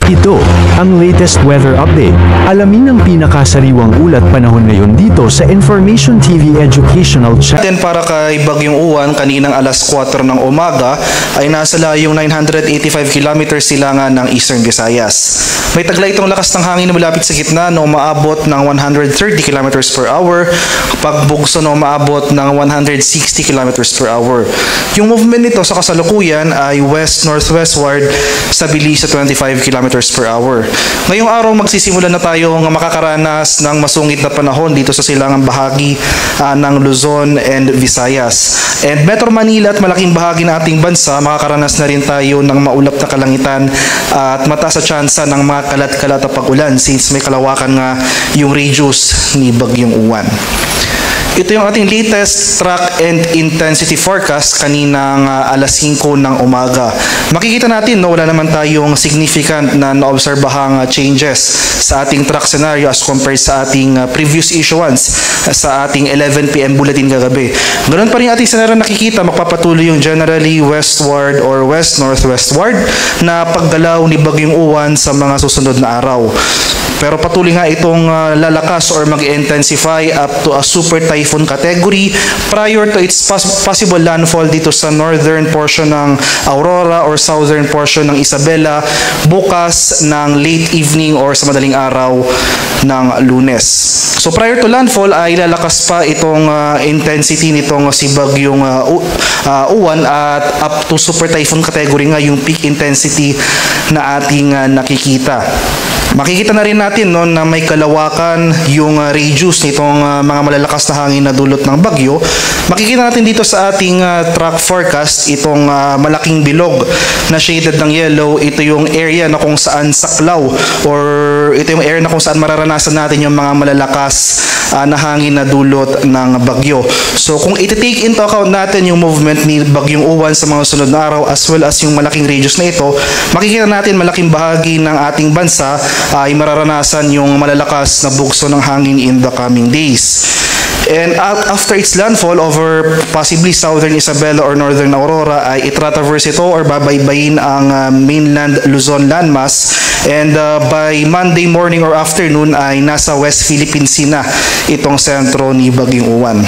Ito, ang latest weather update. Alamin ang pinakasariwang ulat panahon ngayon dito sa Information TV Educational Channel. Then para kay Bagyong Uwan, kaninang alas 4 ng umaga ay nasa layong 985 kilometers silangan ng Eastern Visayas. May taglay itong lakas ng hangin na malapit sa gitna na umaabot ng 130 kilometers per hour, pagbugso na umaabot ng 160 kilometers per hour. Yung movement nito sa kasalukuyan ay west-northwestward sa bilis sa 25 kilometers per hour. Ngayong araw magsisimula na tayong makakaranas ng masungit na panahon dito sa silangang bahagi ng Luzon and Visayas. And Metro Manila at malaking bahagi ng ating bansa, makakaranas na rin tayo ng maulap na kalangitan at mataas sa tsansa ng mga kalat-kalat na pag-ulan since may kalawakan nga yung radius ni Bagyong Uwan. Ito yung ating latest track and intensity forecast kaninang alas 5 ng umaga. Makikita natin wala naman tayong significant na naobserbahang changes sa ating track scenario as compared sa ating previous issuance sa ating 11 PM bulletin kagabi. Ganoon pa rin ating scenario nakikita, magpapatuloy yung generally westward or west-northwestward na paggalaw ni Bagyong Uwan sa mga susunod na araw. Pero patuloy nga itong lalakas or mag-intensify up to a super typhoon category prior to its possible landfall dito sa northern portion ng Aurora or southern portion ng Isabela bukas ng late evening or sa madaling araw ng Lunes. So prior to landfall ay lalakas pa itong intensity nitong si Bagyong Uwan at up to super typhoon category nga yung peak intensity na ating nakikita. Makikita na rin natin na may kalawakan yung radius nitong mga malalakas na hangin na dulot ng bagyo. Makikita natin dito sa ating track forecast itong malaking bilog na shaded ng yellow. Ito yung area na kung saan saklaw or ito yung area na kung saan mararanasan natin yung mga malalakas na hangin na dulot ng bagyo. So kung iti-take into account natin yung movement ni Bagyong Uwan sa mga sunod na araw as well as yung malaking radius na ito, makikita natin malaking bahagi ng ating bansa ay mararanasan yung malalakas na bugso ng hangin in the coming days. And after its landfall over possibly southern Isabela or northern Aurora ay itratraverse ito or babaybayin ang mainland Luzon landmass. And by Monday morning or afternoon ay nasa West Philippine Sea na itong sentro ni Bagyong Uwan.